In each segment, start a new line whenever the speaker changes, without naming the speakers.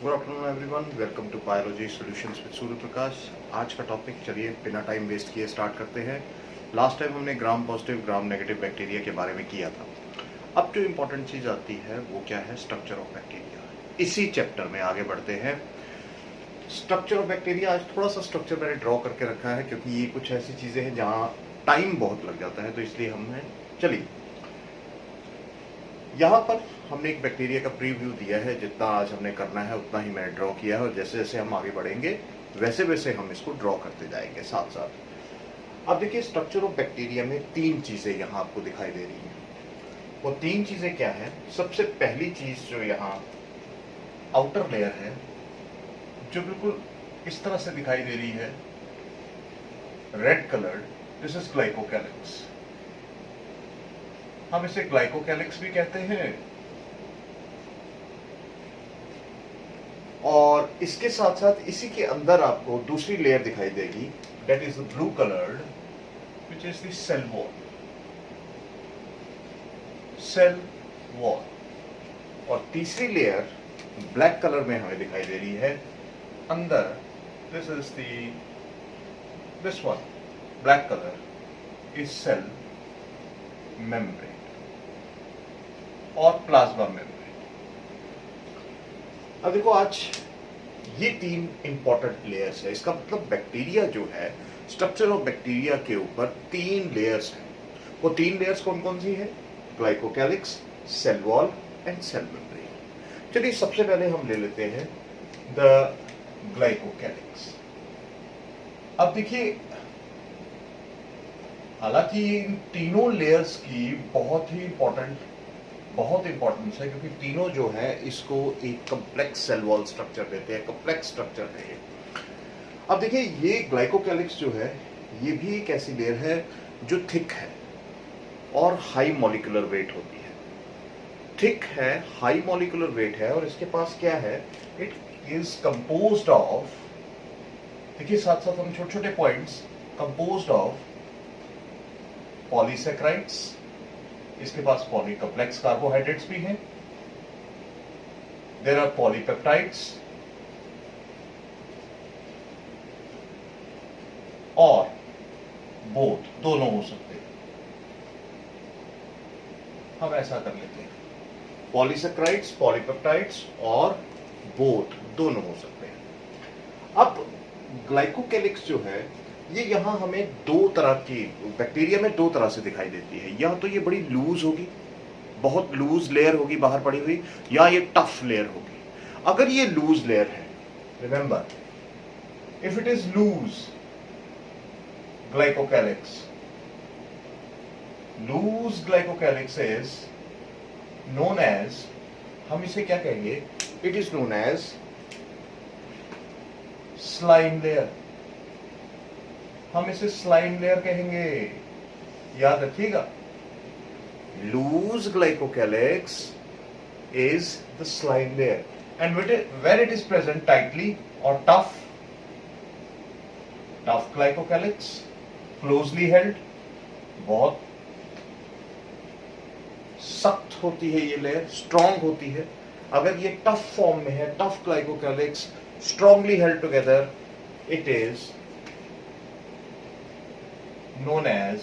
Good afternoon everyone, welcome to biology solutions with Surya Prakash. आज का topic चलिए बिना टाइम वेस्ट किए स्टार्ट करते हैं। लास्ट टाइम हमने gram positive gram negative bacteria के बारे में किया था। अब जो इम्पोर्टेंट चीज आती है वो क्या है? Structure of bacteria. इसी चैप्टर में आगे बढ़ते हैं। स्ट्रक्चर ऑफ बैक्टीरिया, आज थोड़ा सा स्ट्रक्चर मैंने ड्रॉ करके रखा है क्योंकि ये कुछ ऐसी चीजें हैं जहाँ टाइम बहुत लग जाता है, तो इसलिए हमने चलिए यहाँ पर हमने एक बैक्टीरिया का प्रीव्यू दिया है। जितना आज हमने करना है उतना ही मैंने ड्रॉ किया है, और जैसे जैसे हम आगे बढ़ेंगे वैसे वैसे हम इसको ड्रॉ करते जाएंगे साथ साथ। अब देखिए, स्ट्रक्चर ऑफ बैक्टीरिया में तीन चीजें यहाँ आपको दिखाई दे रही हैं। वो तीन चीजें क्या है? सबसे पहली चीज जो यहाँ आउटर लेयर है, जो बिल्कुल इस तरह से दिखाई दे रही है, red coloured, this is glycocalyx. हम इसे ग्लाइकोकैलिक्स भी कहते हैं। और इसके साथ साथ इसी के अंदर आपको दूसरी लेयर दिखाई देगी, that is the blue coloured, which is the cell wall. Cell wall. और तीसरी लेयर ब्लैक कलर में हमें दिखाई दे रही है अंदर, this is this one, black colour is cell membrane और प्लाज्मा मेम्ब्रेन। अब देखो, आज ये तीन इंपॉर्टेंट लेयर्स है। इसका मतलब बैक्टीरिया जो है, स्ट्रक्चर ऑफ बैक्टीरिया के ऊपर तीन लेयर्स हैं। वो तीन लेयर्स कौन कौन सी है? Glycocalyx, cell wall and cell membrane. चलिए सबसे पहले हम ले लेते हैं द ग्लाइकोकैलिक्स। अब देखिए, हालांकि इन तीनों लेयर्स की बहुत इंपॉर्टेंस है, क्योंकि तीनों जो है इसको एक कॉम्प्लेक्स सेल वॉल स्ट्रक्चर देते हैं। कॉम्प्लेक्स स्ट्रक्चर है ये। अब देखिए, ये ग्लाइकोकैलिक्स जो है, ये भी एक ऐसी लेयर है जो थिक है और हाई मॉलिक्यूलर वेट होती है। थिक है, हाई मॉलिक्यूलर वेट है, और इसके पास क्या है? इट इज कंपोज्ड ऑफ, देखिए साथ साथ हम छोटे छोटे पॉइंट्स, कंपोज्ड ऑफ पॉलीसेक्राइड्स, इसके पास पॉलीकॉम्प्लेक्स कार्बोहाइड्रेट्स भी हैं, देयर आर पॉलीपेप्टाइड्स, और बोथ, दोनों हो सकते हैं। हम ऐसा कर लेते हैं, पॉलीसेक्राइड्स, पॉलीपेप्टाइड्स और बोथ, दोनों हो सकते हैं। अब ग्लाइकोकैलिक्स जो है, ये यहाँ हमें दो तरह की, बैक्टीरिया में दो तरह से दिखाई देती है। या तो ये बड़ी लूज होगी, बहुत लूज लेयर होगी बाहर पड़ी हुई, या ये टफ लेयर होगी। अगर ये लूज लेयर है, remember, if it is loose glycocalyx, loose glycocalyx is known as, हम इसे क्या कहेंगे? It is known as slime layer. हम इसे स्लाइम लेयर कहेंगे, याद रखिएगा। Loose glycocalyx is the slime layer, and where it is present tightly और टफ ग्लाइकोकैलिक्स, क्लोजली हेल्ड, बहुत सख्त होती है ये लेयर, स्ट्रॉन्ग होती है। अगर ये टफ फॉर्म में है, tough glycocalyx, strongly held together, it is known as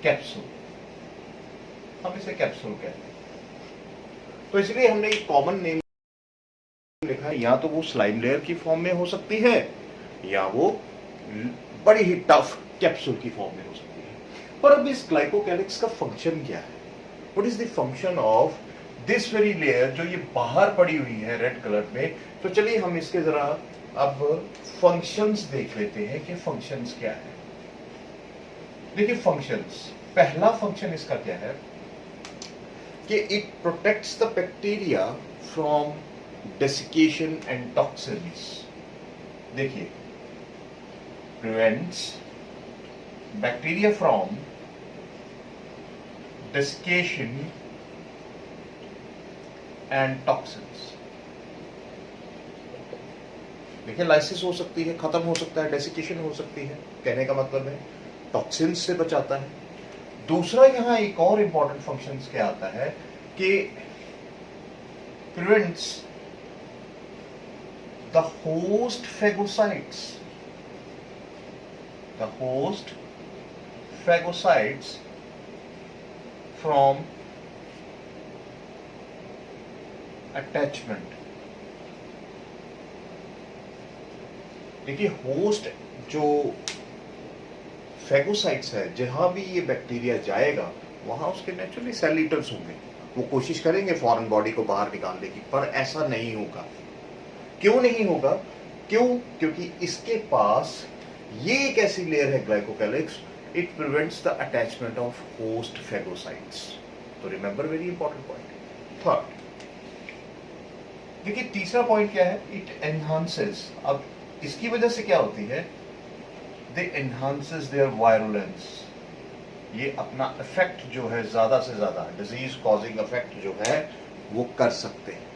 capsule. हम इसे कैप्सूल कहते हैं। तो इसलिए हमने एक कॉमन नेम लिखा है। या तो वो स्लाइम लेयर की फॉर्म में हो सकती है, या वो बड़ी ही टफ कैप्सूल की फॉर्म में हो सकती है। पर अब इस ग्लाइकोकैलिक्स का फंक्शन क्या है? What is the function of this very layer, जो ये बाहर पड़ी हुई है रेड कलर में? तो चलिए हम इसके जरा अब फंक्शंस देख लेते हैं कि फंक्शंस क्या है। देखिए फंक्शंस, पहला फंक्शन इसका क्या है कि it protects the bacteria from desiccation and toxins. देखिए, prevents bacteria from desiccation and toxins. देखिए, लाइसिस हो सकती है, खत्म हो सकता है, डेसिकेशन हो सकती है, कहने का मतलब है टॉक्सिन्स से बचाता है। दूसरा यहां एक और इंपॉर्टेंट फंक्शन क्या आता है कि prevents the host phagocytes. The host phagocytes from attachment. देखिए होस्ट जो फेगोसाइट्स है, जहां भी ये बैक्टीरिया जाएगा वहां उसके नेचुरली सेल ईटर्स होंगे, वो कोशिश करेंगे फॉरेन बॉडी को बाहर निकालने की, पर ऐसा नहीं होगा। क्यों नहीं होगा? क्योंकि इसके पास ये एक ऐसी लेयर है glycocalyx, it prevents the attachment of host phagocytes. तो remember very important point. Third देखिए तीसरा पॉइंट क्या है, इट एनहांसेस। अब इसकी वजह से क्या होती है, दे एनहांसेस देयर वायरुलेंस। ये अपना इफेक्ट जो है ज्यादा से ज्यादा डिजीज कॉजिंग इफेक्ट जो है वो कर सकते हैं।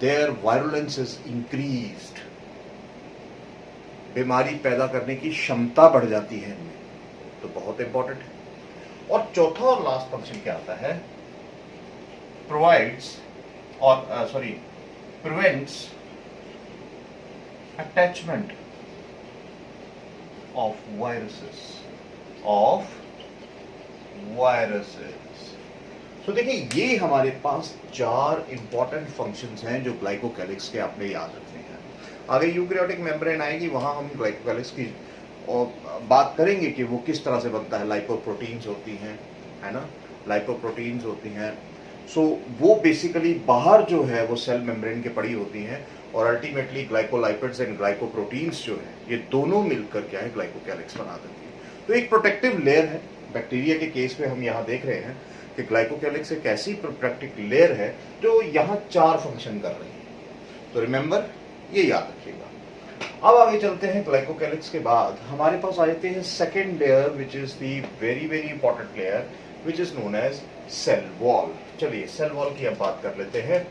देयर वायरुलेंस इज इंक्रीज्ड, बीमारी पैदा करने की क्षमता बढ़ जाती है इनमें, तो बहुत इंपॉर्टेंट है। और चौथा और लास्ट फंक्शन क्या आता है, प्रोवाइड्स और प्रिवेंट्स अटैचमेंट ऑफ वायरसेस। तो देखिए ये हमारे पास 4 इंपॉर्टेंट फंक्शंस हैं जो ग्लाइकोकैलिक्स के आपने याद रखने हैं। आगे यूकैरियोटिक मेम्ब्रेन आएगी, वहां हम ग्लाइकोकैलिक्स की बात करेंगे कि वो किस तरह से बनता है। लाइपोप्रोटीन्स होती हैं, है ना, लाइपोप्रोटीन्स होती हैं। सो वो बेसिकली बाहर जो है वो सेल मेम्ब्रेन के पड़ी होती हैं, और अल्टीमेटली ग्लाइकोलाइपिड्स एंड ग्लाइकोप्रोटीन्स जो है ये दोनों मिलकर क्या है ग्लाइकोकैलिक्स बना देती है। तो एक प्रोटेक्टिव लेयर है। बैक्टीरिया के केस में हम यहाँ देख रहे हैं कि ग्लाइकोकैलिक्स एक ऐसी प्रोटेक्टिव लेयर है जो यहाँ 4 फंक्शन कर रही है। तो रिमेंबर ये याद रखिएगा। अब आगे चलते हैं। ग्लाइकोकैलिक्स के बाद हमारे पास आते हैं second layer, which is the very very important layer, which is known as cell wall. चलिए सेल वॉल की अब बात कर लेते हैं।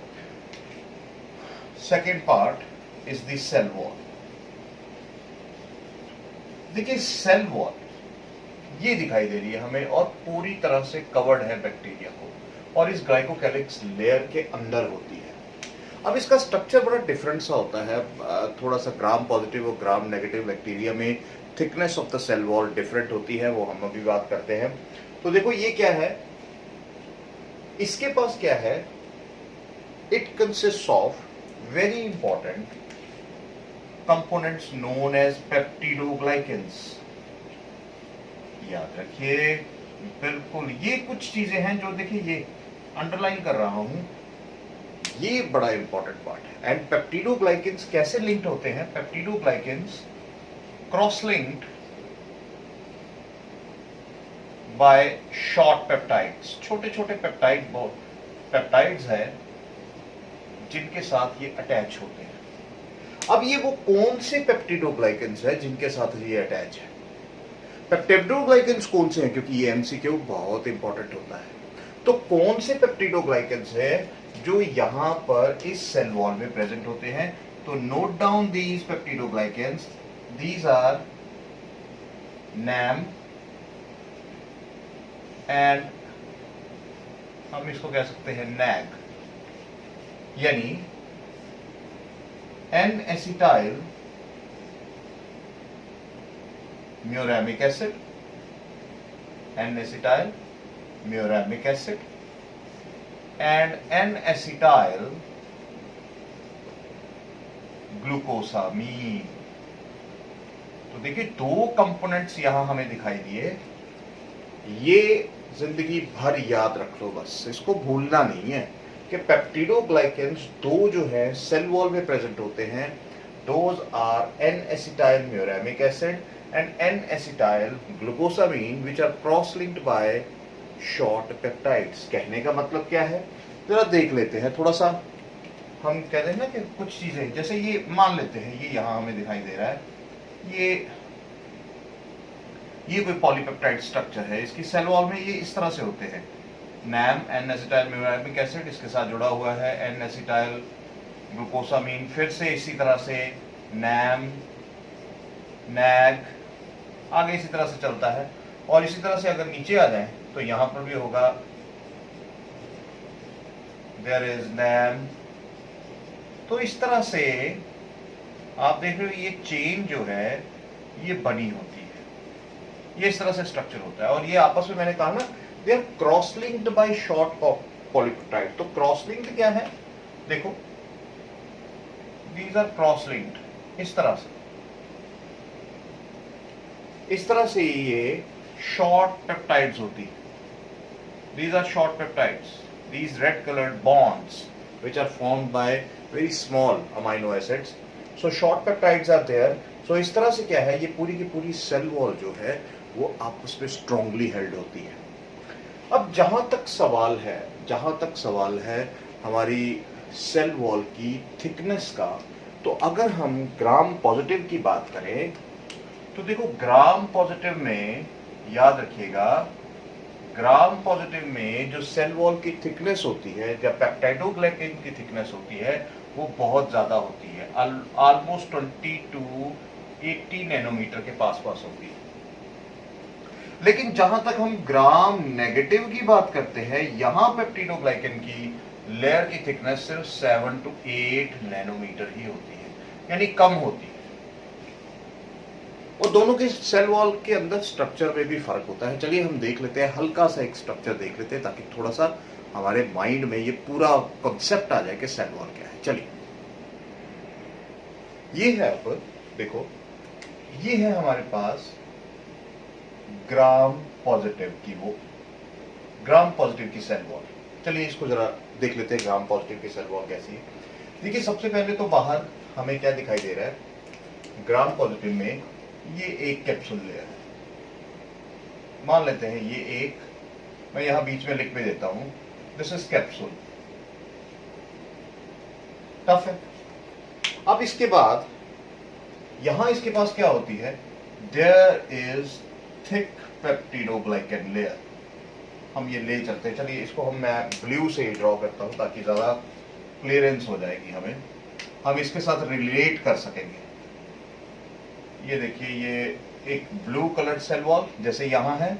Second part is the cell wall. देखिए सेल वॉल ये दिखाई दे रही है हमें और पूरी तरह से कवर्ड है बैक्टीरिया को, और इस ग्लाइकोकैलिक्स लेयर के अंदर होती है। अब इसका स्ट्रक्चर बड़ा डिफरेंट सा होता है, थोड़ा सा ग्राम पॉजिटिव और ग्राम नेगेटिव बैक्टीरिया में thickness of the cell wall different होती है, वो हम अभी बात करते हैं। तो देखो ये क्या है, इसके पास क्या है, it consist of very important components known as peptidoglycans। याद रखिए बिल्कुल, ये कुछ चीजें हैं जो देखिए ये अंडरलाइन कर रहा हूं, ये बड़ा इंपॉर्टेंट पार्ट है। एंड पेप्टिडोग्लाइकेंस कैसे लिंक्ड होते हैं, peptidoglycans cross linked by short peptides. छोटे छोटे पेप्टाइड्स है जिनके साथ ये अटैच होते हैं। अब ये वो कौन से पेप्टिडोग्लाइकेंस है जिनके साथ ये अटैच है? पेप्टिडोग्लाइकेंस कौन से हैं, क्योंकि ये एमसीक्यू बहुत इंपॉर्टेंट होता है। तो कौन से पेप्टिडोग्लाइकेंस है जो यहां पर इस सेल वॉल में प्रेजेंट होते हैं? तो note down these peptidoglycans, these are NAM and हम इसको कह सकते हैं NAG, यानी N-acetyl muramic acid, N-acetyl muramic acid and N-acetyl glucosamine. तो देखिए 2 कंपोनेंट्स यहां हमें दिखाई दिए, ये जिंदगी भर याद रख लो, बस इसको भूलना नहीं है कि पेप्टिडोग्लाइकेंस 2 जो है सेल वॉल में प्रेजेंट होते हैं, those are N-acetyl muramic acid and N-acetyl glucosamine, which are cross linked by short peptides. कहने का मतलब क्या है, जरा देख लेते हैं थोड़ा सा। हम कहते हैं ना कि कुछ चीजें, जैसे ये मान लेते हैं, ये यहां हमें दिखाई दे रहा है, ये कोई पॉलीपेप्टाइड स्ट्रक्चर है, इसकी सेल वॉल में ये इस तरह से होते हैं। NAM N-acetyl म्यूरामिक एसिड, इसके साथ जुड़ा हुआ है N-acetyl ग्लूकोसामीन, फिर से इसी तरह से NAM NAG, आगे इसी तरह से चलता है। और इसी तरह से अगर नीचे आ जाए तो यहां पर भी होगा, देयर इज NAM। तो इस तरह से आप देख रहे हो ये चेन जो है ये बनी होती है, ये इस तरह से स्ट्रक्चर होता है, और ये आपस में मैंने कहा ना they are cross linked by short polypeptide. तो क्रॉस लिंक्ड क्या है, देखो दीज आर क्रॉस लिंक्ड, इस तरह से ये शॉर्ट पेप्टाइड्स होती है। These are short peptides. These red colored bonds which are formed by very small amino acids. So short peptides are there. So इस तरह से क्या है, ये पूरी की पूरी सेल वॉल जो है वो आपस में स्ट्रांगली हेल्ड होती है। अब जहां तक सवाल है हमारी सेल वॉल की थिकनेस का, तो अगर हम ग्राम पॉजिटिव की बात करें तो देखो ग्राम पॉजिटिव में याद रखिएगा, ग्राम पॉजिटिव में जो सेल वॉल की थिकनेस होती है, जब पेप्टाइडोग्लाइकेन की थिकनेस होती है वो बहुत ज्यादा होती है, ऑलमोस्ट 20 to 80 नैनोमीटर के पास होती है। लेकिन जहां तक हम ग्राम नेगेटिव की बात करते हैं, यहां पेप्टिडोग्लाइकेन की लेयर की थिकनेस सिर्फ 7 to 8 नैनोमीटर ही होती है, यानी कम होती है। और दोनों के सेल वॉल के अंदर स्ट्रक्चर में भी फर्क होता है। चलिए हम देख लेते हैं, हल्का सा एक स्ट्रक्चर देख लेते हैं ताकि थोड़ा सा हमारे माइंड में ये पूरा कॉन्सेप्ट आ जाए कि सेल वॉल क्या है। चलिए ये है, अब देखो ये है हमारे पास ग्राम पॉजिटिव की सेल वॉल। चलिए इसको जरा देख लेते हैं, ग्राम पॉजिटिव की सेल वॉल कैसी है। देखिए सबसे पहले तो बाहर हमें क्या दिखाई दे रहा है, ग्राम पॉजिटिव में ये एक कैप्सूल लेयर है, मान लेते हैं ये एक, मैं यहां बीच में लिख भी देता हूं, दिस इज कैप्सूल। टफ है। अब इसके बाद यहां इसके पास क्या होती है, there is thick peptidoglycan layer. हम ये ले चलते हैं, चलिए इसको मैं ब्लू से ड्रॉ करता हूं ताकि ज्यादा क्लियरेंस हो जाएगी हमें, हम इसके साथ रिलेट कर सकेंगे। ये देखिए ये एक ब्लू कलर सेल वॉल जैसे यहां है,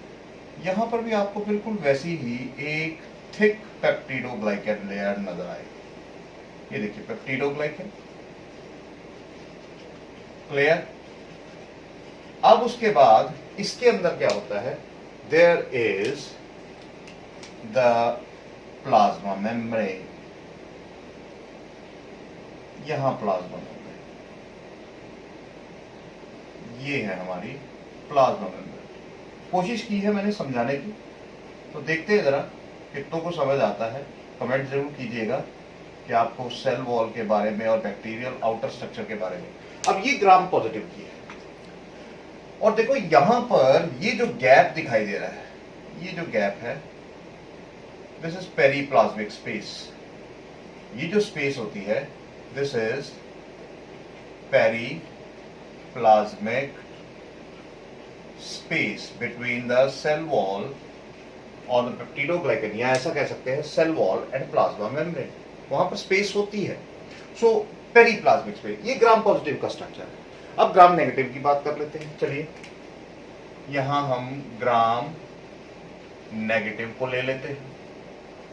यहां पर भी आपको बिल्कुल वैसी ही एक थिक पेप्टिडोग्लाइकेन लेयर नजर आएगी। ये देखिए पेप्टिडोग्लाइकेन क्लियर। अब उसके बाद इसके अंदर क्या होता है, there is the plasma membrane, यहां प्लाज्मा मेम्ब्रेन, ये है हमारी प्लाज्मा मेम्ब्रेन। कोशिश की है मैंने समझाने की, तो देखते हैं जरा कितनों को समझ आता है। कमेंट जरूर कीजिएगा कि आपको सेल वॉल के बारे में और बैक्टीरियल आउटर स्ट्रक्चर के बारे में। अब ये ग्राम पॉजिटिव की है, और देखो यहां पर ये जो गैप दिखाई दे रहा है, ये जो गैप है, दिस इज पेरीप्लाज्मिक स्पेस। ये जो स्पेस होती है, this is periplasmic space between the cell wall और द पेप्टिडोग्लाइकेन, या ऐसा कह सकते हैं cell wall and plasma membrane, वहां पर स्पेस होती है। सो पेरीप्लाज्मिक स्पेस, ये ग्राम पॉजिटिव का स्ट्रक्चर है। अब ग्राम नेगेटिव की बात कर लेते हैं। चलिए यहां हम ग्राम नेगेटिव को ले लेते हैं।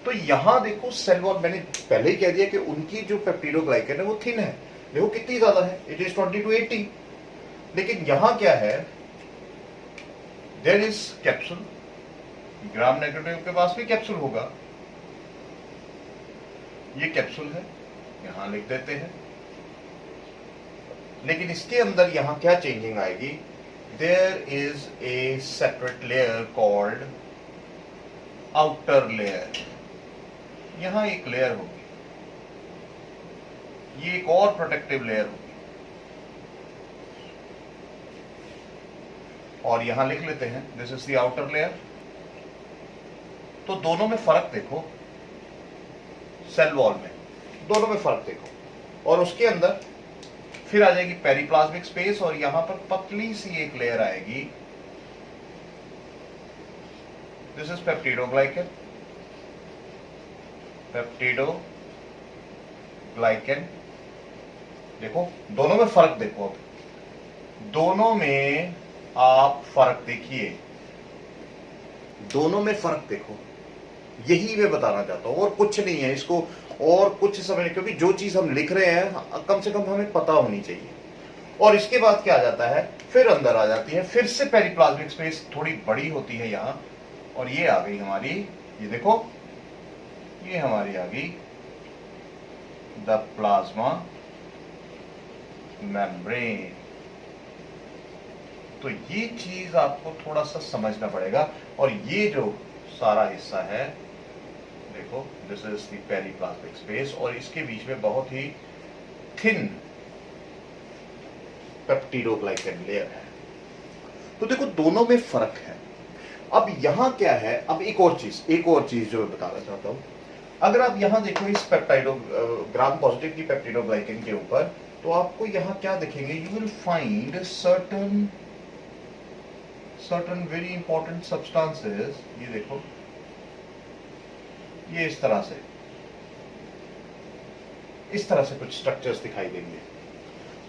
तो यहां देखो सेल वॉल, मैंने पहले ही कह दिया कि उनकी जो पेप्टिडोग्लाइकेन है वो थिन है, देखो कितनी ज्यादा है, इट इज 20 to 80। लेकिन यहां क्या है, there is capsule, gram negative के पास भी कैप्सूल होगा, ये कैप्सूल है, यहां लिख देते हैं। लेकिन इसके अंदर यहां क्या चेंजिंग आएगी, there is a separate layer called outer layer, यहां एक लेयर होगी, ये एक और प्रोटेक्टिव लेयर होगी, और यहां लिख लेते हैं this is the outer layer. तो दोनों में फर्क देखो, सेल वॉल में दोनों में फर्क देखो, और उसके अंदर फिर आ जाएगी पेरीप्लाज्मिक स्पेस, और यहां पर पतली सी एक लेयर आएगी, दिस इज पेप्टिडोग्लाइकेन, पेप्टिडोग्लाइकेन। देखो दोनों में फर्क देखो, अब दोनों में आप फर्क देखिए, दोनों में फर्क देखो, यही मैं बताना चाहता हूं, और कुछ नहीं है इसको और कुछ समझ, क्योंकि जो चीज हम लिख रहे हैं कम से कम हमें पता होनी चाहिए। और इसके बाद क्या आ जाता है, फिर अंदर आ जाती है, फिर से पेरिप्लाज्मिक स्पेस थोड़ी बड़ी होती है यहां, और ये आ गई हमारी, ये देखो ये हमारी आ गई द प्लाज्मा मेम्ब्रेन। तो ये चीज आपको थोड़ा सा समझना पड़ेगा। और ये जो सारा हिस्सा है देखो, this is the periplasmic space, और इसके बीच में बहुत ही थिन पेप्टिडोग्लाइकन लेयर है। तो देखो दोनों में फर्क है। अब यहां क्या है, अब एक और चीज जो मैं बताना चाहता हूं, अगर आप यहां देखो इस पेप्टाइडो ग्राम पॉजिटिव की पेप्टिडोग्लाइकन के ऊपर, तो आपको यहां क्या दिखेंगे, you will find certain very important substances. ये देखो, ये इस तरह से कुछ स्ट्रक्चर्स दिखाई देंगे।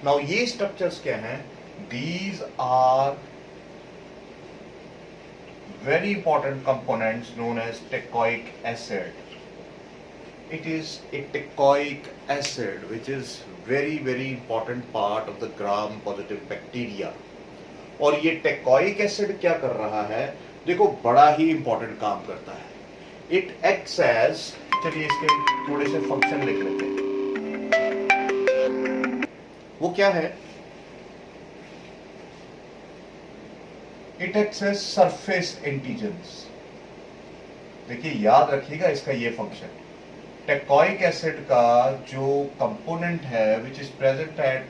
नाउ ये स्ट्रक्चर्स क्या हैं, these are very important components known as teichoic acid. It is a teichoic acid which is very important part of the gram positive bacteria. और ये teichoic acid क्या कर रहा है, देखो बड़ा ही important काम करता है। It acts as, चलिए इसके थोड़े से फंक्शन लिख लेते हैं। वो क्या है, it acts as surface antigens. देखिए याद रखिएगा इसका ये फंक्शन, टेकोइक एसिड का जो कंपोनेंट है which is present at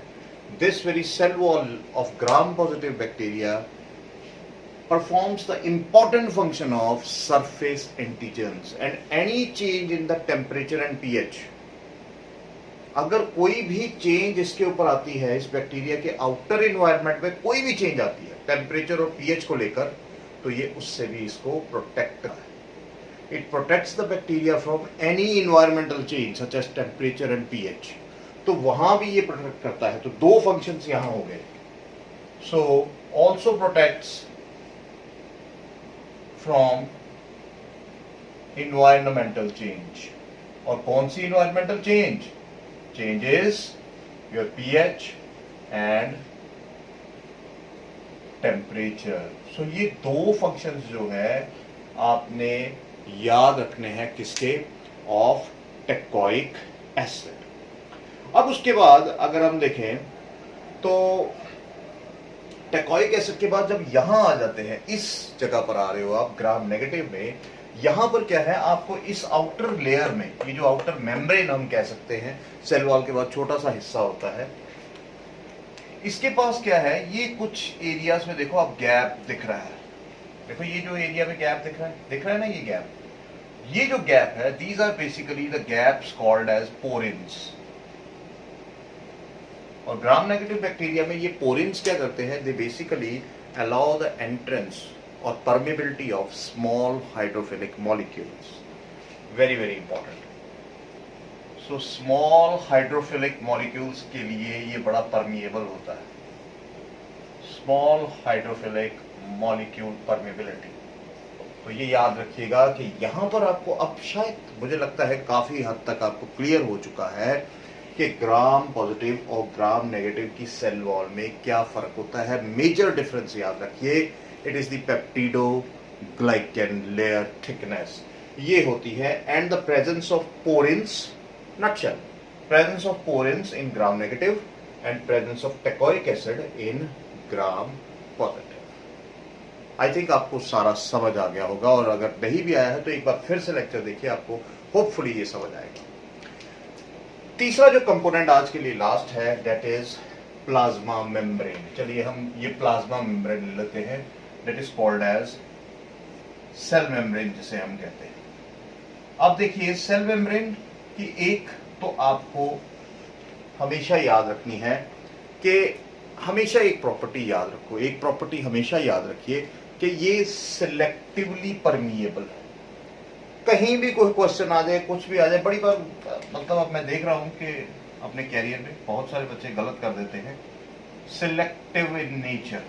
this very cell wall of gram positive bacteria performs the important function of surface antigens, and any change in the temperature and pH, अगर कोई भी change इसके ऊपर आती है, इस बैक्टीरिया के आउटर एनवायरनमेंट में कोई भी चेंज आती है टेम्परेचर और पीएच को लेकर, तो ये उससे भी इसको प्रोटेक्ट करता है। It protects the bacteria from any environmental change such as temperature and pH, तो वहां भी ये प्रोटेक्ट करता है। तो दो फंक्शंस यहां हो गए। So also protects from environmental change. और कौन सी environmental change? changes your pH and temperature. So ये दो functions जो है आपने याद रखने हैं, किसके? Of teichoic acid. अब उसके बाद अगर हम देखें तो टेकोइक एसिड के बाद जब यहां आ जाते हैं, इस जगह पर आ रहे हो आप ग्राम नेगेटिव में, यहां पर क्या है, आपको इस आउटर लेयर में, ये जो आउटर मेम्ब्रेन हम कह सकते हैं, सेल वॉल के बाद छोटा सा हिस्सा होता है, इसके पास क्या है, ये कुछ एरियाज में देखो आप गैप दिख रहा है। देखो ये जो एरिया में गैप दिख रहा है ना, ये गैप, ये जो गैप है, these are basically the gaps called as porins. और ग्राम नेगेटिव बैक्टीरिया में ये पोरिन्स क्या करते हैं, they basically allow the entrance or permeability of small hydrophilic molecules. Very important. So small hydrophilic molecules के लिए ये बड़ा permeable होता है। Small hydrophilic molecule permeability. तो ये याद रखिएगा कि यहाँ पर आपको अब शायद मुझे लगता है काफी हद तक आपको क्लियर हो चुका है कि ग्राम पॉजिटिव और ग्राम नेगेटिव की सेल वॉल में क्या फर्क होता है। मेजर डिफरेंस याद रखिए, it is the peptidoglycan layer thickness, ये होती है, and the presence of porins, nutshell, presence of porins in gram negative and presence of teichoic acid in gram positive. I think आपको सारा समझ आ गया होगा, और अगर नहीं भी आया है तो एक बार फिर से लेक्चर देखिए, आपको होपफुली ये समझ आएगा। तीसरा जो कंपोनेंट आज के लिए लास्ट है, दैट इज प्लाज्मा मेम्ब्रेन। चलिए हम ये प्लाज्मा मेम्ब्रेन ले लेते हैं, that is called as cell membrane जिसे हम कहते हैं। अब देखिए सेल मेम्ब्रेन की एक तो आपको हमेशा याद रखनी है कि हमेशा एक प्रॉपर्टी याद रखो, एक प्रॉपर्टी हमेशा याद रखिए कि ये सिलेक्टिवली परमिएबल है। कहीं भी कोई क्वेश्चन आ जाए, कुछ भी आ जाए, बड़ी बार मतलब अब मैं देख रहा हूं कि अपने कैरियर में बहुत सारे बच्चे गलत कर देते हैं। सिलेक्टिव इन नेचर,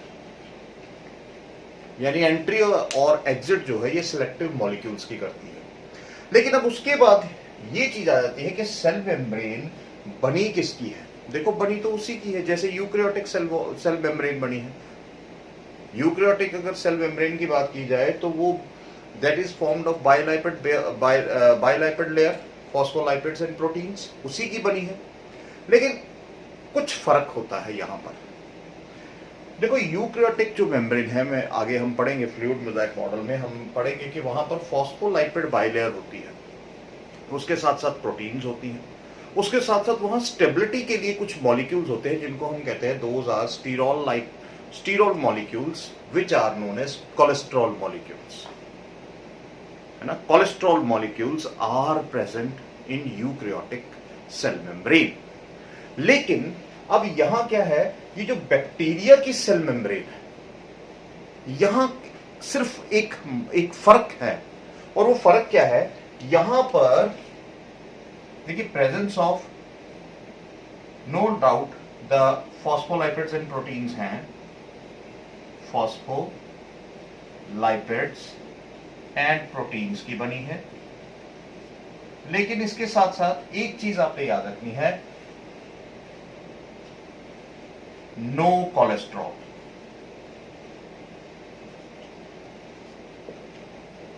यानी एंट्री और एग्जिट जो है ये सिलेक्टिव मॉलिक्यूल्स की करती है। लेकिन अब उसके बाद ये चीज आ जाती है कि सेल मेम्ब्रेन बनी किसकी है, देखो बनी तो उसी की है जैसे यूकैरियोटिक सेल मेम्ब्रेन बनी है। यूकैरियोटिक अगर सेल मेम्ब्रेन की बात की जाए तो वो that is formed of bilipid layer, phospholipids and proteins, उसी की बनी है। लेकिन कुछ फर्क होता है यहां पर। देखो यूकैरियोटिक जो मेम्ब्रेन है, मैं आगे हम पढ़ेंगे फ्लूइड मोज़ाइक मॉडल में, हम पढ़ेंगे कि वहां पर फॉस्फोलाइपिड बाइलेयर होती है, उसके साथ साथ प्रोटीन्स होती हैं, उसके साथ साथ वहां स्टेबिलिटी के लिए कुछ मॉलिक्यूल्स होते हैं जिनको हम कहते हैं those are sterol molecules which are known as cholesterol molecules, है ना। Cholesterol molecules are present in eukaryotic cell membrane. लेकिन अब यहां क्या है, ये जो बैक्टीरिया की सेल मेम्ब्रेन है, यहां सिर्फ एक फर्क है, और वो फर्क क्या है, यहां पर देखिए presence of no doubt the phospholipids and proteins हैं, फॉस्फोलाइपिड्स एंड प्रोटीन्स की बनी है। लेकिन इसके साथ साथ एक चीज आपने याद रखनी है, नो कोलेस्ट्रॉल।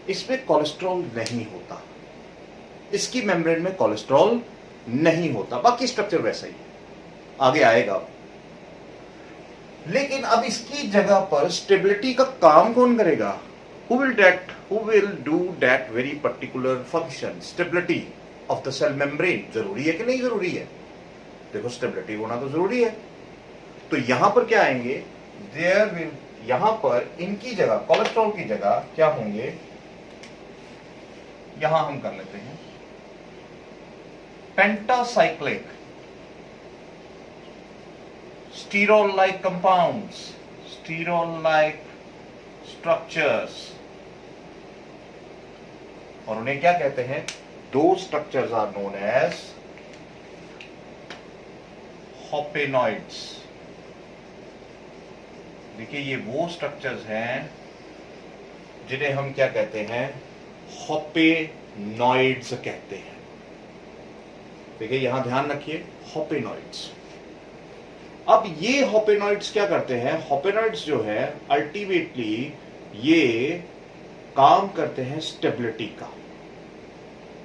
इसमें कोलेस्ट्रॉल नहीं होता, इसकी मेम्ब्रेन में कोलेस्ट्रॉल नहीं होता, बाकी स्ट्रक्चर वैसा ही आगे आएगा। लेकिन अब इसकी जगह पर स्टेबिलिटी का काम कौन करेगा? Who will do that very particular function, stability of the cell membrane? जरूरी है कि नहीं जरूरी है? देखो स्टेबिलिटी होना तो जरूरी है। तो यहां पर क्या आएंगे, यहां पर इनकी जगह, कोलेस्ट्रॉल की जगह क्या होंगे, यहां हम कर लेते हैं pentacyclic sterol like compounds, sterol like structures, और उन्हें क्या कहते हैं, दो स्ट्रक्चर्स आर नोन एज होपेनॉइड्स। देखिए ये वो स्ट्रक्चर्स हैं जिन्हें हम क्या कहते हैं, होपेनॉइड्स कहते हैं। देखिए यहां ध्यान रखिए, होपेनॉइड्स। अब ये होपेनॉइड्स क्या करते हैं, होपेनॉइड्स जो है अल्टीमेटली ये काम करते हैं स्टेबिलिटी का,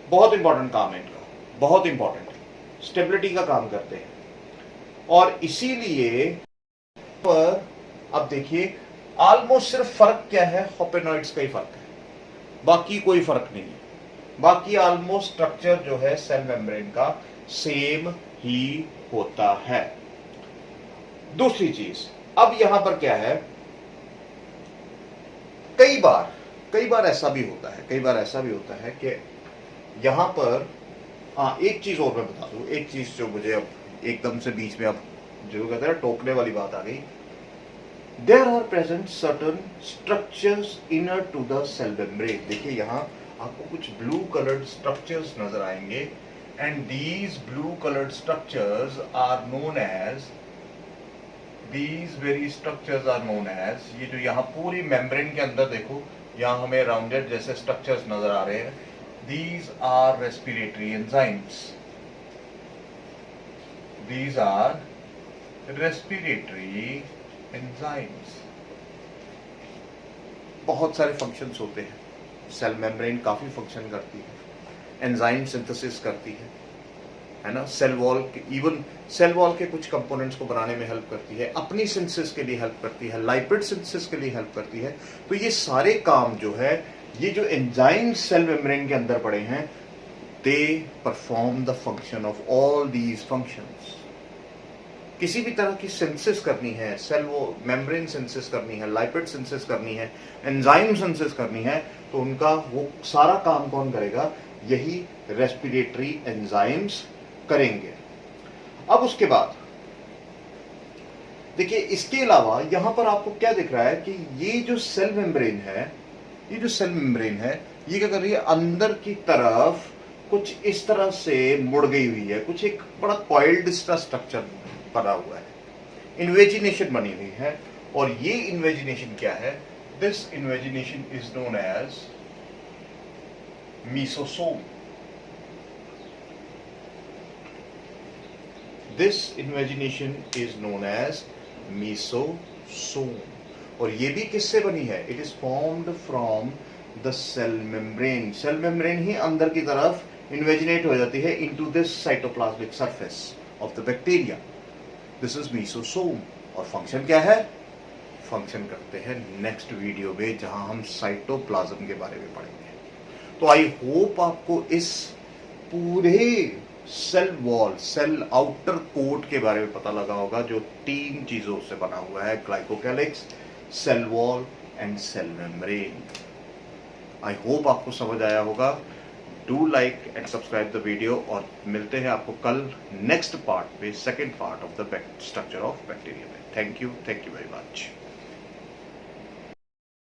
बहुत इंपॉर्टेंट काम है इनका, बहुत इंपॉर्टेंट स्टेबिलिटी का काम करते हैं। और इसीलिए पर अब देखिए ऑलमोस्ट सिर्फ फर्क क्या है, होपेनॉइड्स का ही फर्क है, बाकी कोई फर्क नहीं है। बाकी ऑलमोस्ट स्ट्रक्चर जो है सेल मेम्ब्रेन का सेम ही होता है। दूसरी चीज, अब यहां पर क्या है, कई बार ऐसा भी होता है, कि यहां पर एक चीज और मैं बता दूं, एक चीज जो मुझे अब एकदम से बीच में अब जो कहते हैं टोकने वाली बात आ गई। There are present certain structures inner to the cell membrane. देखिए यहां आपको कुछ ब्लू कलर्ड स्ट्रक्चर्स नजर आएंगे, and these blue coloured structures are known as, ये जो यहाँ पूरी मेम्ब्रेन के अंदर देखो, यहाँ हमें राउंडेड जैसे स्ट्रक्चर्स नजर आ रहे हैं, these are respiratory enzymes, these are respiratory enzymes. बहुत सारे फंक्शंस होते हैं, सेल मेम्ब्रेन काफी फंक्शन करती है, एंजाइम सिंथेसिस करती है ना, सेल वॉल के कुछ कंपोनेंट्स को बनाने में हेल्प करती है, अपनी सिंथेसिस के लिए हेल्प करती है, लाइपिड सिंथेसिस के लिए हेल्प करती है। तो ये सारे काम जो है, ये जो एंजाइम सेल मेम्ब्रेन के अंदर पड़े हैं, they perform the function of all these functions. किसी भी तरह की सिंथेसिस करनी है, सेल वो मेम्ब्रेन सिंथेसिस करनी है, लाइपिड सिंथेसिस करनी है, एंजाइम सिंथेसिस करनी है, तो उनका वो सारा काम कौन करेगा, यही रेस्पिरेटरी एंजाइम्स करेंगे। अब उसके बाद देखिए, इसके अलावा यहां पर आपको क्या दिख रहा है कि ये जो सेल मेम्ब्रेन है, ये क्या कर रही है, अंदर की तरफ कुछ इस तरह से मुड़ गई हुई है, कुछ एक बड़ा कॉइल्ड स्ट्रक्चर बना हुआ है, इन्वेजिनेशन बनी हुई है। और ये इन्वेजिनेशन क्या है, this invagination is known as mesosome. This invagination is known as mesosome. और ये भी किससे बनी है? It is formed from the cell membrane. Cell membrane ही अंदर की तरफ इन्वेजिनेट हो जाती है into this cytoplasmic surface of the bacteria. This is mesosome. और फंक्शन क्या है? फंक्शन करते हैं नेक्स्ट वीडियो में, जहां हम साइटोप्लाज्म के बारे में पढ़ेंगे। तो आई होप आपको इस पूरे cell wall, cell outer coat के बारे में पता लगा होगा, जो 3 चीजों से बना हुआ है, glycocalyx, cell wall and cell membrane. I hope आपको समझ आया होगा। Do like and subscribe the video, और मिलते हैं आपको कल नेक्स्ट पार्ट में, second part of the structure of bacteria में। Thank you very much.